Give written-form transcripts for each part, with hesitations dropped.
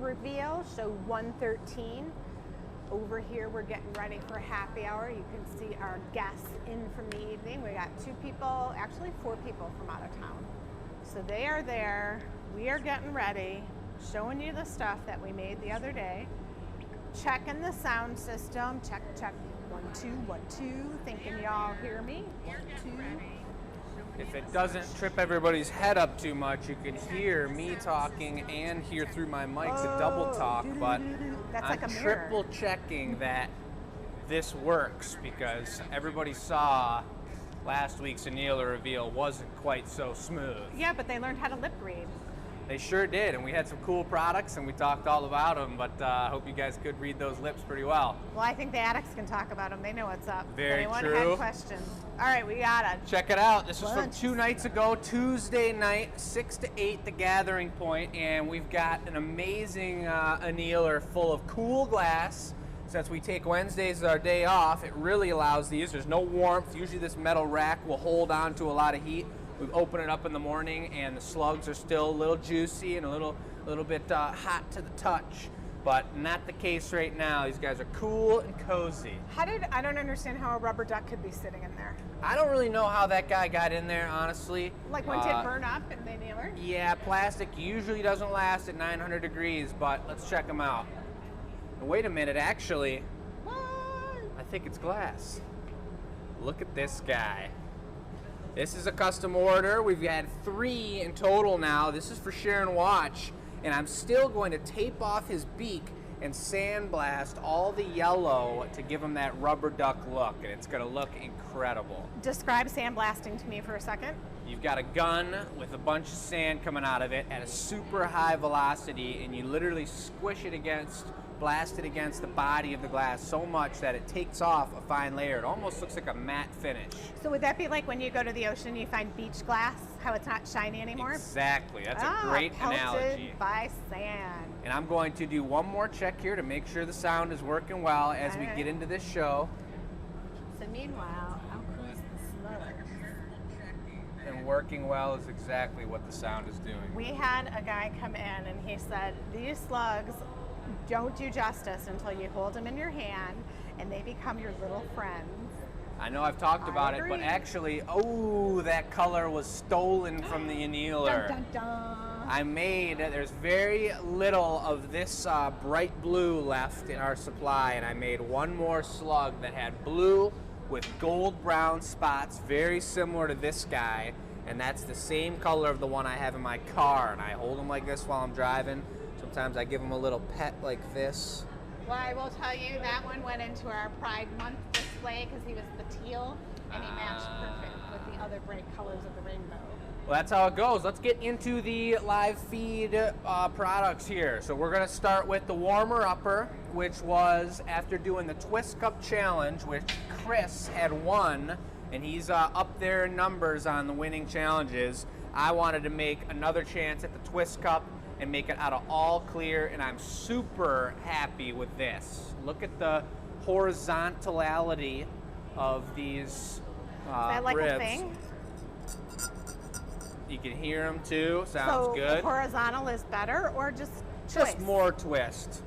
Reveal, show 113. Over here we're getting ready for happy hour. You can see our guests in from the evening. We got 2 people, actually 4 people from out of town. So they are there. We are getting ready, showing you the stuff that we made the other day. Checking the sound system. Check, check. 1, 2, 1, 2. Thinking y'all hear me. 1, 2. If it doesn't trip everybody's head up too much, you can hear me talking and hear through my mic the double talk, but That's I'm like a mirror. triple checking that this works because everybody saw last week's Annealer reveal wasn't quite so smooth. Yeah, but they learned how to lip read. They sure did, and we had some cool products and we talked all about them, but I hope you guys could read those lips pretty well. Well, I think the addicts can talk about them. They know what's up. Very Anyone true. had questions? All right, we got it. Check it out. This was from Lunch. 2 nights ago, Tuesday night, 6 to 8, the gathering point, and we've got an amazing Annealer full of cool glass. Since we take Wednesdays as our day off, it really allows these. There's no warmth. Usually this metal rack will hold on to a lot of heat. We open it up in the morning, and the slugs are still a little juicy and a little bit hot to the touch. But not the case right now. These guys are cool and cozy. I don't understand how a rubber duck could be sitting in there. I don't really know how that guy got in there, honestly. Like when it burn up in the Annealer? Yeah, plastic usually doesn't last at 900 degrees, but let's check them out. And wait a minute, actually, What? I think it's glass. Look at this guy. This is a custom order. We've had 3 in total now. This is for share and watch. And I'm still going to tape off his beak and sandblast all the yellow to give him that rubber duck look. And it's going to look incredible. Describe sandblasting to me for a second. You've got a gun with a bunch of sand coming out of it at a super high velocity, and you literally squish it against, blast it against the body of the glass so much that it takes off a fine layer. It almost looks like a matte finish. So would that be like when you go to the ocean and you find beach glass, how it's not shiny anymore? Exactly. That's a great analogy. Pelted by sand. And I'm going to do one more check here to make sure the sound is working well as we get into this show. So meanwhile, I'll cruise the slugs. And working well is exactly what the sound is doing. We had a guy come in and he said, these slugs don't do justice until you hold them in your hand and they become your little friends. I know I've talked about it, but actually, oh, that color was stolen from the Annealer. Dun, dun, dun. I made, there's very little of this bright blue left in our supply, and I made one more slug that had blue with gold brown spots, very similar to this guy, and that's the same color of the one I have in my car, and I hold him like this while I'm driving. Sometimes I give him a little pet like this. Well, I will tell you that one went into our Pride Month display because he was the teal and he matched perfect with the other bright colors of the rainbow. Well, that's how it goes. Let's get into the live feed products here. So we're going to start with the warmer upper, which was after doing the Twist Cup Challenge, which Chris had won, and he's up there in numbers on the winning challenges. I wanted to make another chance at the Twist Cup and make it out of all clear, and I'm super happy with this. Look at the horizontality of these Is that like ribs. a thing? You can hear them too. Sounds good. So horizontal is better or just Just more twist.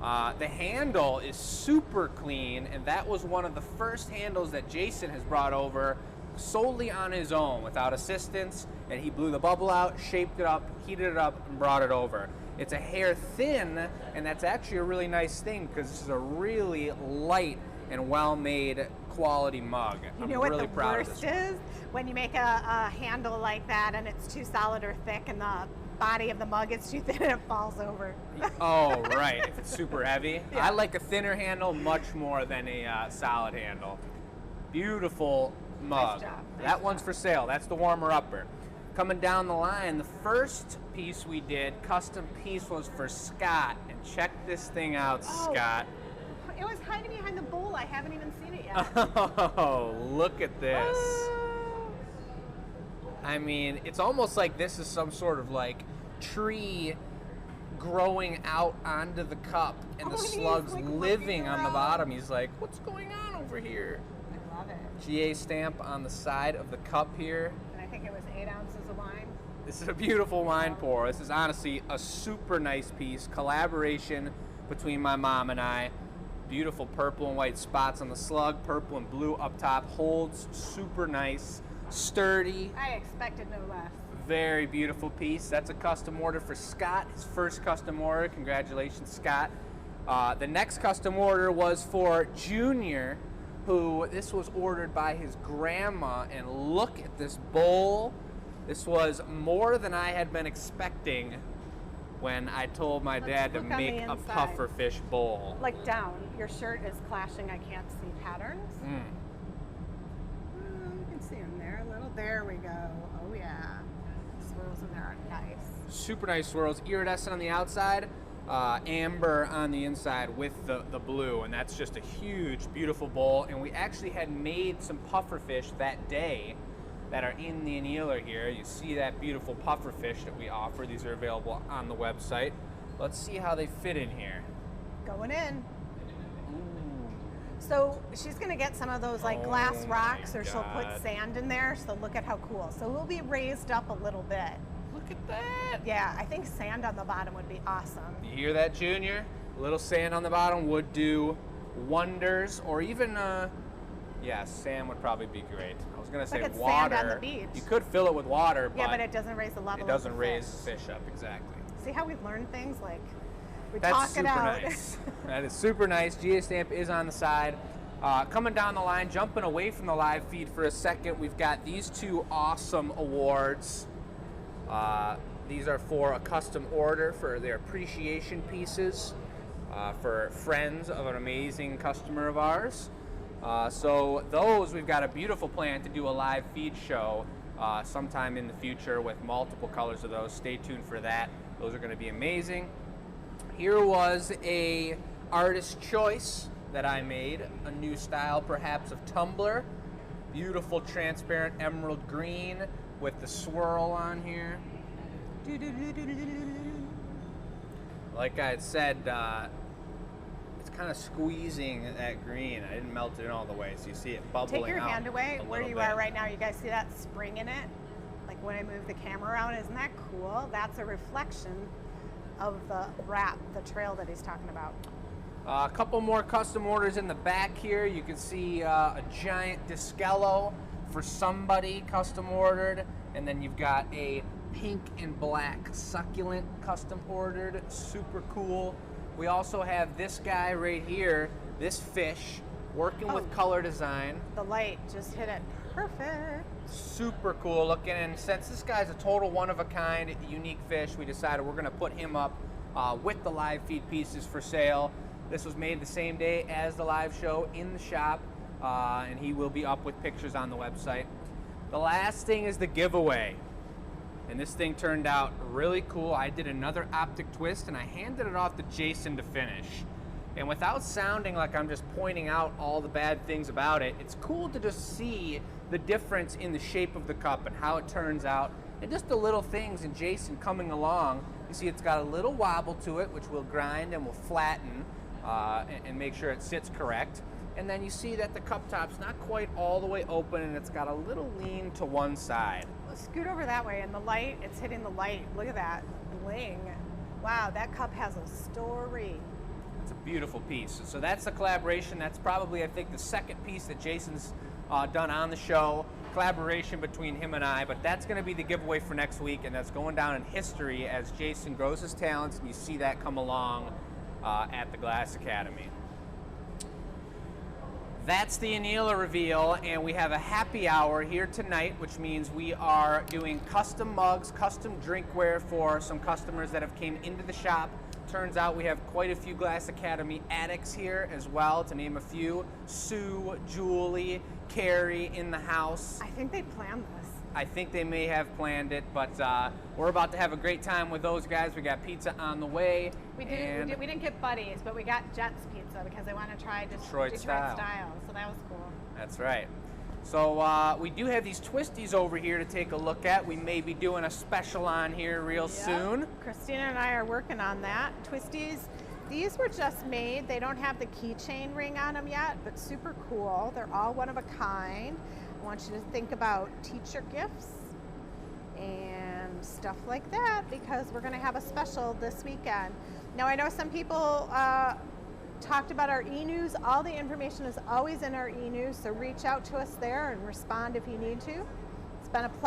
The handle is super clean, and that was one of the first handles that Jason has brought over solely on his own without assistance, and he blew the bubble out, shaped it up, heated it up, and brought it over. It's a hair thin, and that's actually a really nice thing because this is a really light and well-made quality mug. You know I'm what really the proud of worst this. is? When you make a handle like that and it's too solid or thick and the body of the mug is too thin and it falls over. Oh, right, if it's super heavy. Yeah. I like a thinner handle much more than a solid handle. Beautiful mug. Nice job. That one's for sale. That's the warmer upper. Coming down the line, the first piece we did, custom piece, was for Scott. And check this thing out, Scott. It was hiding behind the bowl. I haven't even seen it yet. Oh, look at this. I mean, it's almost like this is some sort of like tree growing out onto the cup and the slug's like living on the around. bottom. He's like, what's going on over here? I love it. GA stamp on the side of the cup here. And I think it was 8 ounces of wine. This is a beautiful wine pour. This is honestly a super nice piece. Collaboration between my mom and I. Beautiful purple and white spots on the slug, purple and blue up top. Holds super nice, sturdy. I expected no less. Very beautiful piece. That's a custom order for Scott, his first custom order. Congratulations, Scott. The next custom order was for Junior, who this was ordered by his grandma. And look at this bowl. This was more than I had been expecting when I told my dad to make a pufferfish bowl. Like down. Your shirt is clashing. I can't see patterns. You can see them there a little. There we go. Oh yeah. Swirls in there are nice. Super nice swirls. Iridescent on the outside, amber on the inside with the blue. And that's just a huge, beautiful bowl. And we actually had made some pufferfish that day that are in the Annealer here. You see that beautiful pufferfish that we offer. These are available on the website. Let's see how they fit in here. Going in. Ooh. So she's gonna get some of those like glass rocks, or God. she'll put sand in there. So look at how cool. So we'll be raised up a little bit. Look at that. Yeah, I think sand on the bottom would be awesome. You hear that, Junior? A little sand on the bottom would do wonders, or even, yeah, sand would probably be great. I was gonna say Like it's water. sand on the beach. You could fill it with water, Yeah, but it doesn't raise the level. it doesn't of the raise fish. the fish up, exactly. See how we learn things? Like we That's talk super it out. nice. That is super nice. GA stamp is on the side. Coming down the line, jumping away from the live feed for a second, we've got these two awesome awards. These are for a custom order for their appreciation pieces for friends of an amazing customer of ours. So those, we've got a beautiful plan to do a live feed show sometime in the future with multiple colors of those. Stay tuned for that. Those are going to be amazing. Here was a artist choice that I made, a new style perhaps of tumbler. Beautiful transparent emerald green with the swirl on here. Like I had said, it's kind of squeezing that green. I didn't melt it in all the way, so you see it bubbling out. Take your hand away a where little you bit. are right now. You guys see that spring in it? Like when I move the camera around, isn't that cool? That's a reflection of the wrap, the trail that he's talking about. A couple more custom orders in the back here. You can see a giant Discello for somebody custom ordered, and then you've got a pink and black succulent custom ordered. Super cool. We also have this guy right here, this fish, working with color design. The light just hit it perfect. Super cool looking, and since this guy's a total one-of-a-kind, unique fish, we decided we're going to put him up with the live feed pieces for sale. This was made the same day as the live show in the shop, and he will be up with pictures on the website. The last thing is the giveaway, and this thing turned out really cool. I did another optic twist, and I handed it off to Jason to finish. And without sounding like I'm just pointing out all the bad things about it, it's cool to just see the difference in the shape of the cup and how it turns out, and just the little things. And Jason coming along, you see it's got a little wobble to it, which we'll grind and we'll flatten and make sure it sits correct. And then you see that the cup top's not quite all the way open, and it's got a little lean to one side. Let's scoot over that way, and the light, it's hitting the light. Look at that bling. Wow, that cup has a story. It's a beautiful piece. So that's the collaboration. That's probably, I think, the second piece that Jason's done on the show. Collaboration between him and I, but that's going to be the giveaway for next week, and that's going down in history as Jason grows his talents, and you see that come along at the Glass Academy. That's the Annealer reveal, and we have a happy hour here tonight, which means we are doing custom mugs, custom drinkware for some customers that have came into the shop. Turns out we have quite a few Glass Academy addicts here as well, to name a few. Sue, Julie, Carrie in the house. I think they planned this. I think they may have planned it, but we're about to have a great time with those guys. We got pizza on the way. We didn't get Buddies, but we got Jets Pizza because they want to try Detroit style. So that was cool. That's right. So we do have these twisties over here to take a look at. We may be doing a special on here real soon. Christina and I are working on that. Twisties, these were just made. They don't have the keychain ring on them yet, but super cool. They're all one of a kind. I want you to think about teacher gifts and stuff like that, because we're going to have a special this weekend. Now, I know some people talked about our e-news. All the information is always in our e-news, so reach out to us there and respond if you need to. It's been a pleasure.